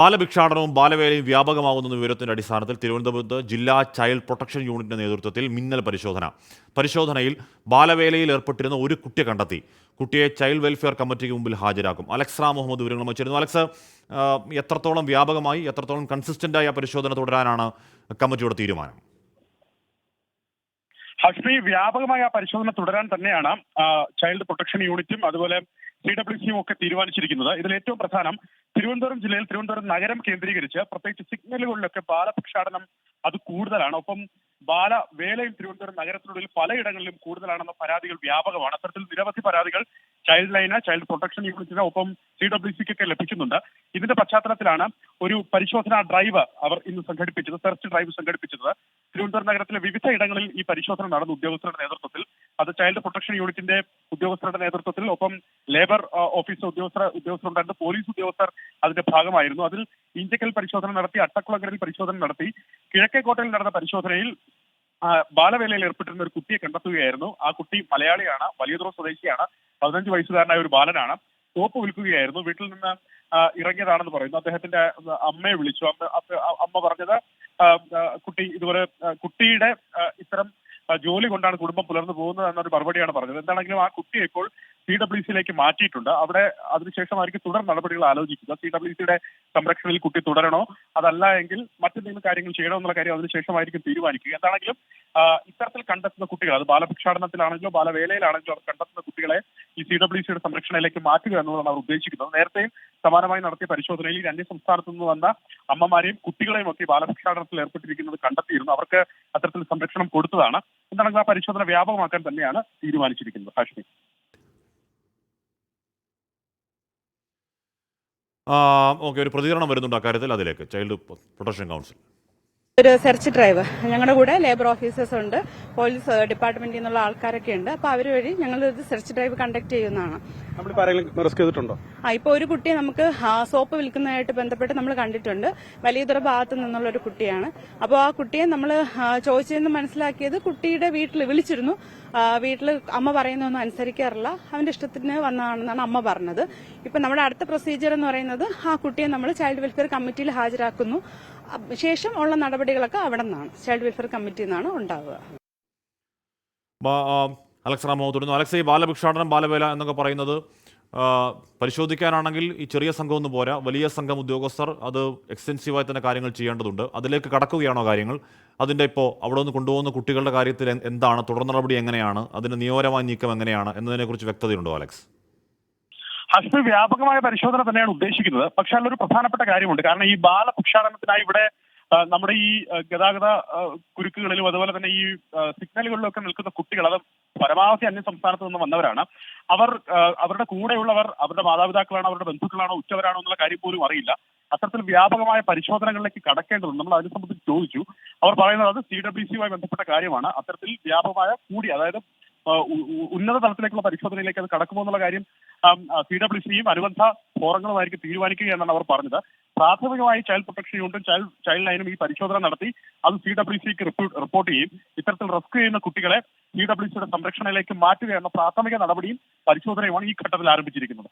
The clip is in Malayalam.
ബാലഭിക്ഷാടനവും ബാലവേലയും വ്യാപകമാകുന്ന വിവരത്തിന്റെ അടിസ്ഥാനത്തിൽ തിരുവനന്തപുരത്ത് ജില്ലാ ചൈൽഡ് പ്രൊട്ടക്ഷൻ യൂണിറ്റിന്റെ നേതൃത്വത്തിൽ മിന്നൽ പരിശോധനയിൽ ബാലവേലയിൽ ഏർപ്പെട്ടിരുന്ന ഒരു കുട്ടിയെ കണ്ടെത്തി. കുട്ടിയെ ചൈൽഡ് വെൽഫെയർ കമ്മിറ്റിക്ക് മുമ്പിൽ ഹാജരാക്കും. അലക്സ് റാം മുഹമ്മദ് വിവരങ്ങൾ വച്ചിരുന്നു. അലക്സ്, എത്രത്തോളം വ്യാപകമായി, എത്രത്തോളം കൺസിസ്റ്റന്റായി ആ പരിശോധന തുടരാനാണ് കമ്മിറ്റിയുടെ തീരുമാനം? ഹഷ്മി, വ്യാപകമായ ആ പരിശോധന തുടരാൻ തന്നെയാണ് ചൈൽഡ് പ്രൊട്ടക്ഷൻ യൂണിറ്റും അതുപോലെ CWCയും ഒക്കെ തീരുമാനിച്ചിരിക്കുന്നത്. ഇതിൽ ഏറ്റവും പ്രധാനം തിരുവനന്തപുരം ജില്ലയിൽ തിരുവനന്തപുരം നഗരം കേന്ദ്രീകരിച്ച് പ്രത്യേകിച്ച് സിഗ്നലുകളിലൊക്കെ ബാലഭിക്ഷാടനം അത് കൂടുതലാണ്. ഒപ്പം ബാലവേലയും തിരുവനന്തപുരം നഗരത്തിനുള്ളിൽ പലയിടങ്ങളിലും കൂടുതലാണെന്ന പരാതികൾ വ്യാപകമാണ്. അത്തരത്തിൽ നിരവധി പരാതികൾ ചൈൽഡ് ലൈന്, ചൈൽഡ് പ്രൊട്ടക്ഷൻ യൂണിറ്റിന് ഒപ്പം CWCക്കൊക്കെ ലഭിക്കുന്നുണ്ട്. ഇതിന്റെ പശ്ചാത്തലത്തിലാണ് ഒരു പരിശോധനാ ഡ്രൈവ് അവർ ഇന്ന് സംഘടിപ്പിച്ചത്, സെർച്ച് ഡ്രൈവ് സംഘടിപ്പിച്ചത്. തിരുവനന്തപുരം നഗരത്തിലെ വിവിധ ഇടങ്ങളിൽ ഈ പരിശോധന നടന്നു ഉദ്യോഗസ്ഥരുടെ നേതൃത്വത്തിൽ. അത് ചൈൽഡ് പ്രൊട്ടക്ഷൻ യൂണിറ്റിന്റെ ഉദ്യോഗസ്ഥരുടെ നേതൃത്വത്തിൽ, ഒപ്പം ലേബർ ഓഫീസ് ഉദ്യോഗസ്ഥരുണ്ടായിരുന്നു, പോലീസ് ഉദ്യോഗസ്ഥർ അതിന്റെ ഭാഗമായിരുന്നു. അതിൽ ഇഞ്ചക്കൽ പരിശോധന നടത്തി, അട്ടക്കുളങ്ങരയിൽ പരിശോധന നടത്തി. കിഴക്കേക്കോട്ടയിൽ നടന്ന പരിശോധനയിൽ ബാലവേലയിൽ ഏർപ്പെട്ടിരുന്ന ഒരു കുട്ടിയെ കണ്ടെത്തുകയായിരുന്നു. ആ കുട്ടി മലയാളിയാണ്, വലിയതുറ സ്വദേശിയാണ്, 15 വയസ്സുകാരനായ ഒരു ബാലനാണ്. സോപ്പ് വിൽക്കുകയായിരുന്നു. വീട്ടിൽ നിന്ന് ഇറങ്ങിയതാണെന്ന് പറയുന്നു. അദ്ദേഹത്തിന്റെ അമ്മയെ വിളിച്ചു. അമ്മ പറഞ്ഞത് കുട്ടി ഇതുപോലെ കുട്ടിയുടെ ഇത്തരം ജോലി കൊണ്ടാണ് കുടുംബം പുലർന്നു പോകുന്നത് എന്നൊരു മറുപടിയാണ് പറഞ്ഞത്. എന്താണെങ്കിലും ആ കുട്ടിയെ ഇപ്പോൾ CWCയിലേക്ക് മാറ്റിയിട്ടുണ്ട്. അവിടെ അതിനുശേഷമായിരിക്കും തുടർ നടപടികൾ ആലോചിക്കുക. CWCയുടെ സംരക്ഷണയിൽ കുട്ടി തുടരണോ, അതല്ല എങ്കിൽ മറ്റെന്തെങ്കിലും കാര്യങ്ങൾ ചെയ്യണോ എന്നുള്ള കാര്യം അതിനുശേഷമായിരിക്കും തീരുമാനിക്കുക. എന്താണെങ്കിലും ഇത്തരത്തിൽ കണ്ടെത്തുന്ന കുട്ടികൾ, അത് ബാലഭിക്ഷാടനത്തിലാണെങ്കിലോ ബാലവേലയിലാണെങ്കിലോ അവർ കണ്ടെത്തുന്ന കുട്ടികളെ ഈ CWCയുടെ സംരക്ഷണയിലേക്ക് മാറ്റുക എന്നുള്ളതാണ് അവർ ഉദ്ദേശിക്കുന്നത്. നേരത്തെയും സമാനമായി നടത്തിയ പരിശോധനയിൽ അന്യ സംസ്ഥാനത്തു നിന്ന് വന്ന അമ്മമാരെയും കുട്ടികളെയും ഒക്കെ ബാലഭിക്ഷാടനത്തിൽ ഏർപ്പെട്ടിരിക്കുന്നത് കണ്ടെത്തിയിരുന്നു. അവർക്ക് അത്തരത്തിൽ സംരക്ഷണം കൊടുത്തതാണ്. എന്താണെങ്കിൽ ആ പരിശോധന വ്യാപകമാക്കാൻ തന്നെയാണ് തീരുമാനിച്ചിരിക്കുന്നത്. ഹാഷ്മി, ഓക്കെ, ഒരു പ്രതികരണം വരുന്നുണ്ട് അക്കാര്യത്തിൽ. അതിലേക്ക് ചൈൽഡ് പ്രൊട്ടക്ഷൻ കൗൺസിൽ ഒരു സെർച്ച് ഡ്രൈവ്, ഞങ്ങളുടെ കൂടെ ലേബർ ഓഫീസേഴ്സ് ഉണ്ട്, പോലീസ് ഡിപ്പാർട്ട്മെന്റിൽ നിന്നുള്ള ആൾക്കാരൊക്കെ ഉണ്ട്. അപ്പൊ അവർ വഴി ഞങ്ങൾ ഒരു സെർച്ച് ഡ്രൈവ് കണ്ടക്ട് ചെയ്യുന്നതാണ്. ഇപ്പൊ ഒരു കുട്ടിയെ നമുക്ക് സോപ്പ് വിൽക്കുന്നതായിട്ട് ബന്ധപ്പെട്ട് നമ്മൾ കണ്ടിട്ടുണ്ട്. വലിയതുറ ഭാഗത്ത് നിന്നുള്ള ഒരു കുട്ടിയാണ്. അപ്പോൾ ആ കുട്ടിയെ നമ്മൾ ചോദിച്ചതെന്ന് മനസ്സിലാക്കിയത് കുട്ടിയുടെ വീട്ടിൽ വിളിച്ചിരുന്നു. വീട്ടിൽ അമ്മ പറയുന്നൊന്നും അനുസരിക്കാറില്ല, അവന്റെ ഇഷ്ടത്തിന് വന്നതാണെന്നാണ് അമ്മ പറഞ്ഞത്. ഇപ്പൊ നമ്മുടെ അടുത്ത പ്രൊസീജിയർ എന്ന് പറയുന്നത് ആ കുട്ടിയെ നമ്മൾ ചൈൽഡ് വെൽഫെയർ കമ്മിറ്റിയിൽ ഹാജരാക്കുന്നു. ശേഷം ഉള്ള നടപടികളൊക്കെ അവിടെ നിന്നാണ്, ചൈൽഡ് വെൽഫെയർ കമ്മിറ്റിയിൽ നിന്നാണ് ഉണ്ടാവുക. അലക്സ് റാം തുടരുന്നു. അലക്സ്, ഈ ബാലഭിക്ഷാടനം ബാലവേല എന്നൊക്കെ പറയുന്നത് പരിശോധിക്കാനാണെങ്കിൽ ഈ ചെറിയ സംഘമൊന്നും പോരാ, വലിയ സംഘം ഉദ്യോഗസ്ഥർ അത് എക്സ്റ്റെൻസീവായി തന്നെ കാര്യങ്ങൾ ചെയ്യേണ്ടതുണ്ട്. അതിലേക്ക് കടക്കുകയാണോ കാര്യങ്ങൾ? അതിൻ്റെ ഇപ്പോൾ അവിടെ നിന്ന് കൊണ്ടുപോകുന്ന കുട്ടികളുടെ കാര്യത്തിൽ എന്താണ് തുടർ നടപടി, എങ്ങനെയാണ് അതിന് നിയമപരമായ നീക്കം എങ്ങനെയാണ് എന്നതിനെക്കുറിച്ച് വ്യക്തതയുണ്ടോ അലക്സ്? ഹഷ്മി, വ്യാപകമായ പരിശോധന തന്നെയാണ് ഉദ്ദേശിക്കുന്നത്. പക്ഷെ അതിലൊരു പ്രധാനപ്പെട്ട കാര്യമുണ്ട്. കാരണം ഈ ബാലഭിക്ഷാടനത്തിനായി ഇവിടെ നമ്മുടെ ഈ ഗതാഗത കുരുക്കുകളിലും അതുപോലെ തന്നെ ഈ സിഗ്നലുകളിലൊക്കെ നിൽക്കുന്ന കുട്ടികൾ, അത് പരമാവധി അന്യ സംസ്ഥാനത്ത് നിന്ന് വന്നവരാണ്. അവരുടെ കൂടെയുള്ളവർ അവരുടെ മാതാപിതാക്കളാണോ, അവരുടെ ബന്ധുക്കളാണോ, ഉറ്റവരാണോ എന്നുള്ള കാര്യം പോലും അറിയില്ല. അത്തരത്തിൽ വ്യാപകമായ പരിശോധനകളിലേക്ക് കടക്കേണ്ടതുണ്ട്. നമ്മൾ അതിനെ സംബന്ധിച്ച് ചോദിച്ചു. അവർ പറയുന്നത് അത് CWCയുമായി ബന്ധപ്പെട്ട കാര്യമാണ്. അത്തരത്തിൽ വ്യാപകമായ അതായത് ഉന്നത തലത്തിലേക്കുള്ള പരിശോധനയിലേക്ക് അത് കടക്കുമോ എന്നുള്ള കാര്യം CWCയും അനുബന്ധ ഫോറങ്ങളുമായിരിക്കും തീരുമാനിക്കുക എന്നാണ് അവർ പറഞ്ഞത്. പ്രാഥമികമായി ചൈൽഡ് പ്രൊട്ടക്ഷൻ യൂണിറ്റും ചൈൽഡ് ലൈനും ഈ പരിശോധന നടത്തി അത് CWCക്ക് റിപ്പോർട്ട് ചെയ്യും. ഇത്തരത്തിൽ റെസ്ക്യൂ ചെയ്യുന്ന കുട്ടികളെ CWCയുടെ സംരക്ഷണയിലേക്ക് മാറ്റുക എന്ന പ്രാഥമിക നടപടിയും പരിശോധനയുമാണ് ഈ ഘട്ടത്തിൽ ആരംഭിച്ചിരിക്കുന്നത്.